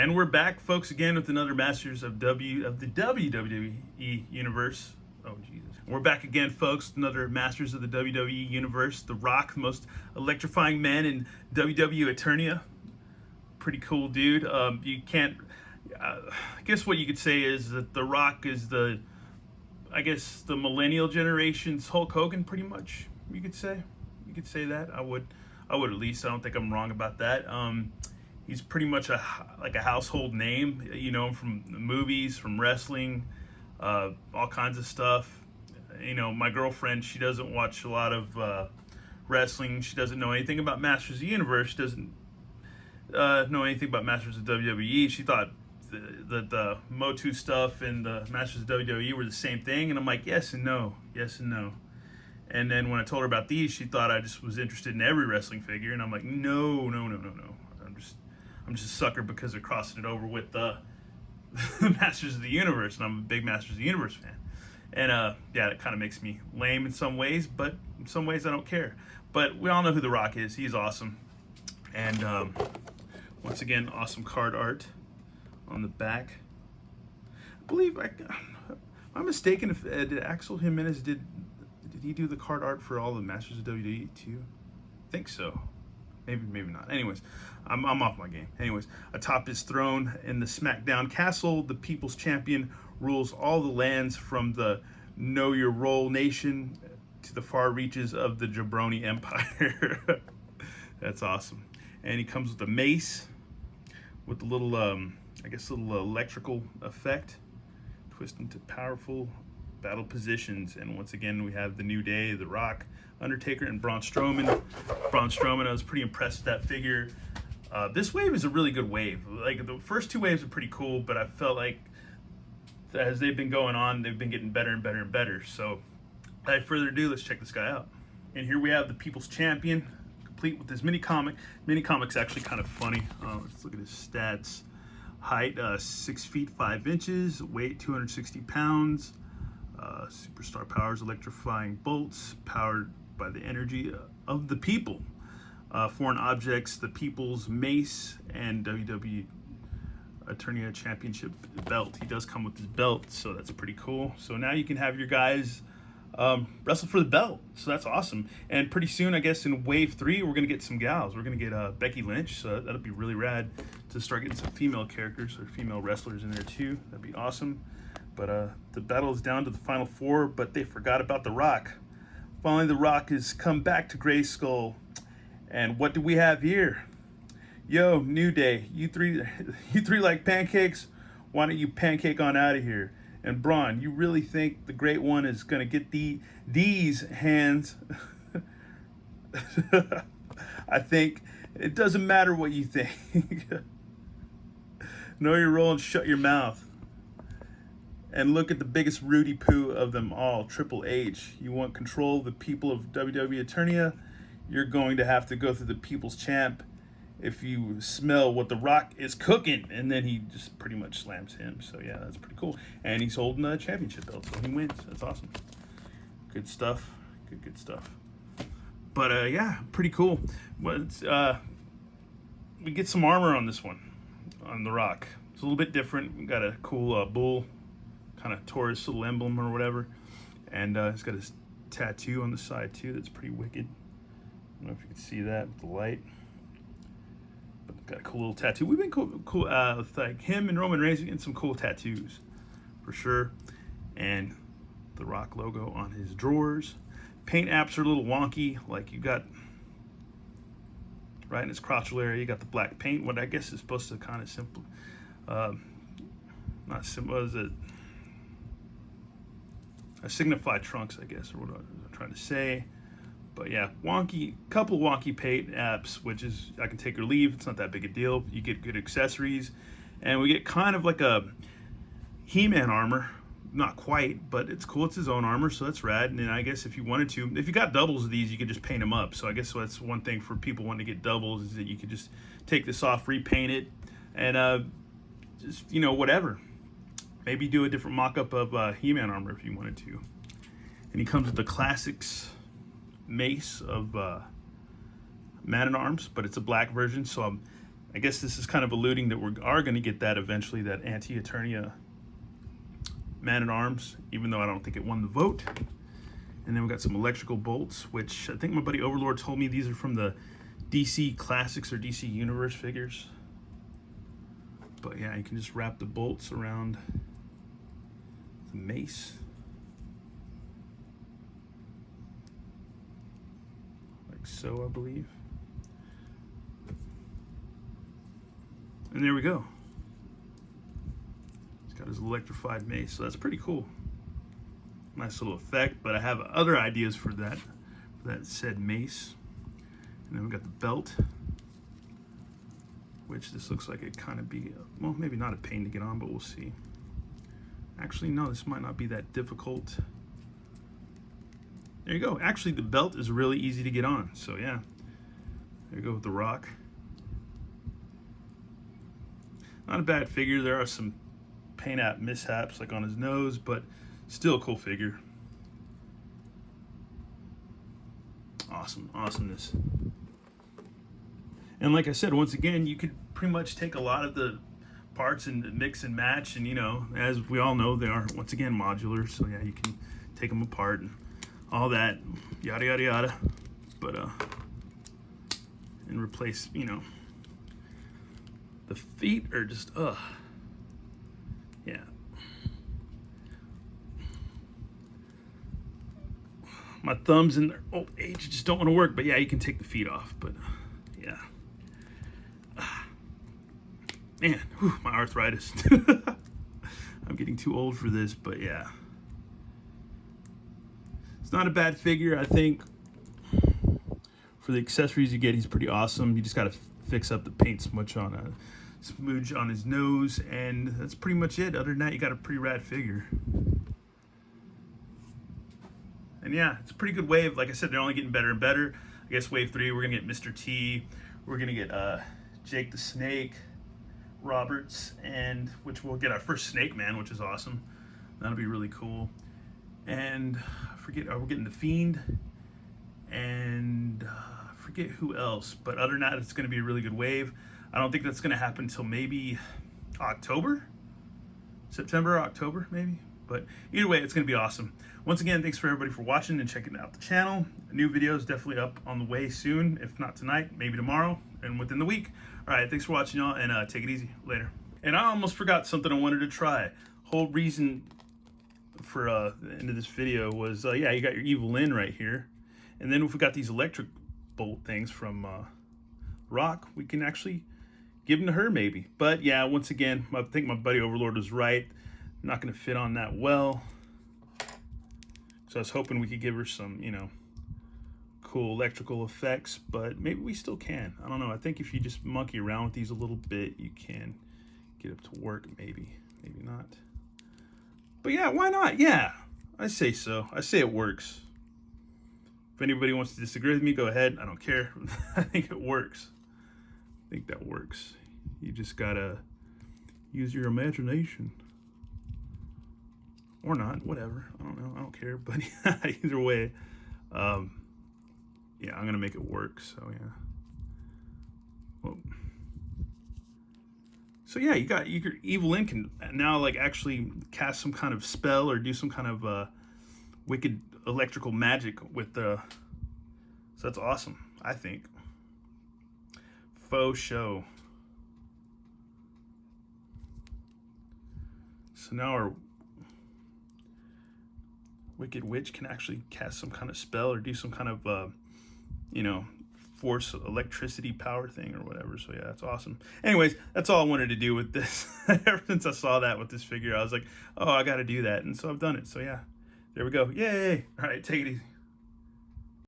And we're back, folks, again with another Masters of the WWE Universe. Oh, Jesus. We're back again, folks, another Masters of the WWE Universe. The Rock, the most electrifying man in WWE Eternia. Pretty cool dude. You can't... I guess what you could say is that The Rock is the millennial generation's Hulk Hogan, pretty much, you could say. You could say that. I would at least. I don't think I'm wrong about that. He's pretty much a household name. You know him from the movies, from wrestling, all kinds of stuff. You know, my girlfriend, she doesn't watch a lot of wrestling. She doesn't know anything about Masters of the Universe. She doesn't know anything about Masters of WWE. She thought that the Motu stuff and the Masters of WWE were the same thing. And I'm like, yes and no. Yes and no. And then when I told her about these, she thought I just was interested in every wrestling figure. And I'm like, no. I'm just a sucker because they're crossing it over with the Masters of the Universe, and I'm a big Masters of the Universe fan. And yeah, it kind of makes me lame in some ways, but in some ways I don't care. But we all know who The Rock is. He's awesome. And once again, awesome card art on the back. I believe, I'm mistaken if did Axel Jimenez did he do the card art for all the Masters of WWE too? I think so. Maybe not. Anyways, I'm off my game. Anyways, atop his throne in the SmackDown castle, the People's Champion rules all the lands from the Know Your Role Nation to the far reaches of the Jabroni Empire. That's awesome. And he comes with a mace with a little, little electrical effect, twist into powerful battle positions. And once again, we have the New Day, The Rock, Undertaker, and Braun Strowman. I was pretty impressed with that figure. This wave is a really good wave. Like, the first two waves are pretty cool, but I felt like as they've been going on, they've been getting better and better and better. So without further ado, let's check this guy out. And here we have the People's Champion, complete with his mini comic. Mini comic's actually kind of funny. Let's look at his stats. Height, 6 feet 5 inches. Weight, 260 pounds. Superstar powers, electrifying bolts, powered by the energy of the people. Foreign objects, the People's Mace, and WWE Eternia Championship belt. He does come with his belt, so that's pretty cool. So now you can have your guys wrestle for the belt. So that's awesome. And pretty soon, I guess in Wave 3, we're going to get some gals. We're going to get Becky Lynch, so that'll be really rad to start getting some female characters or female wrestlers in there too. That'd be awesome. But the battle is down to the final 4, but they forgot about The Rock. Finally, The Rock has come back to Grayskull. And what do we have here? Yo, New Day, you three like pancakes? Why don't you pancake on out of here? And Braun, you really think the Great One is going to get these hands? I think it doesn't matter what you think. Know your role and shut your mouth. And look at the biggest Rudy Poo of them all, Triple H. You want control of the people of WWE Eternia? You're going to have to go through the People's Champ if you smell what The Rock is cooking. And then he just pretty much slams him. So yeah, that's pretty cool. And he's holding a championship belt, so he wins. That's awesome. Good stuff. Good stuff. But yeah, pretty cool. We get some armor on this one, on The Rock. It's a little bit different. We got a cool bull, kind of Taurus little emblem or whatever, and he's got his tattoo on the side too. That's pretty wicked. I don't know if you can see that with the light, but got a cool little tattoo. We've been cool with like him and Roman Reigns getting some cool tattoos for sure. And the Rock logo on his drawers. Paint apps are a little wonky. Like, you got right in his crotchal area, you got the black paint. What I guess is supposed to kind of simple, not simple, is it? Signify trunks, I guess, or what I'm trying to say. But yeah, couple wonky paint apps, which is, I can take or leave. It's not that big a deal. You get good accessories, and we get kind of like a He-Man armor. Not quite, but it's cool. It's his own armor, so that's rad. And I guess if you wanted to, if you got doubles of these, you could just paint them up. So I guess that's one thing for people wanting to get doubles, is that you could just take this off, repaint it, and just, you know, whatever. Maybe do a different mock-up of He-Man armor if you wanted to. And he comes with the classics mace of Man-at-Arms, but it's a black version, so I guess this is kind of alluding that we are going to get that eventually, that Anti-Eternia Man-at-Arms, even though I don't think it won the vote. And then we got some electrical bolts, which I think my buddy Overlord told me these are from the DC Classics or DC Universe figures. But yeah, you can just wrap the bolts around the mace. Like so, I believe. And there we go. He's got his electrified mace, so that's pretty cool. Nice little effect, but I have other ideas for that said mace. And then we got the belt, which this looks like it kind of be, well, maybe not a pain to get on, but we'll see. Actually, no, this might not be that difficult. There you go. Actually, the belt is really easy to get on, so yeah. There you go with the Rock. Not a bad figure. There are some paint app mishaps like on his nose, but still a cool figure. Awesomeness. And like I said, once again, you could pretty much take a lot of the parts and mix and match, and you know, as we all know, they are once again modular, so yeah, you can take them apart and all that, yada yada yada, but and replace, you know, the feet are just yeah. My thumbs in their old age just don't want to work, but yeah, you can take the feet off, but yeah. Man, whew, my arthritis. I'm getting too old for this, but yeah. It's not a bad figure, I think. For the accessories you get, he's pretty awesome. You just got to fix up the paint smudge on his nose, and that's pretty much it. Other than that, you got a pretty rad figure. And yeah, it's a pretty good wave. Like I said, they're only getting better and better. I guess wave 3, we're gonna get Mr. T. We're gonna get Jake the Snake Roberts, and which we'll get our first Snake Man, which is awesome. That'll be really cool. And I forget, we're getting the Fiend, and I forget who else. But other than that, it's gonna be a really good wave. I don't think that's gonna happen until maybe October, September, October, maybe. But either way, it's going to be awesome. Once again, thanks for everybody for watching and checking out the channel. A new video is definitely up on the way soon. If not tonight, maybe tomorrow and within the week. All right, thanks for watching, y'all, and take it easy. Later. And I almost forgot something I wanted to try. Whole reason for the end of this video was, yeah, you got your Evil Lyn right here. And then if we got these electric bolt things from Rock, we can actually give them to her maybe. But yeah, once again, I think my buddy Overlord was right. Not going to fit on that well. So I was hoping we could give her some, you know, cool electrical effects, but maybe we still can. I don't know. I think if you just monkey around with these a little bit, you can get it to work, maybe. Maybe not. But yeah, why not? Yeah, I say so. I say it works. If anybody wants to disagree with me, go ahead. I don't care. I think it works. I think that works. You just got to use your imagination. Or not, whatever. I don't know. I don't care. But yeah, either way, yeah, I'm gonna make it work. So yeah. Well, so yeah, your Evil Lyn can now like actually cast some kind of spell or do some kind of wicked electrical magic with the. So that's awesome. I think. Faux show. So now our Wicked Witch can actually cast some kind of spell or do some kind of, you know, force electricity power thing or whatever. So yeah, that's awesome. Anyways, that's all I wanted to do with this. Ever since I saw that with this figure, I was like, oh, I got to do that. And so I've done it. So yeah, there we go. Yay. All right, take it easy.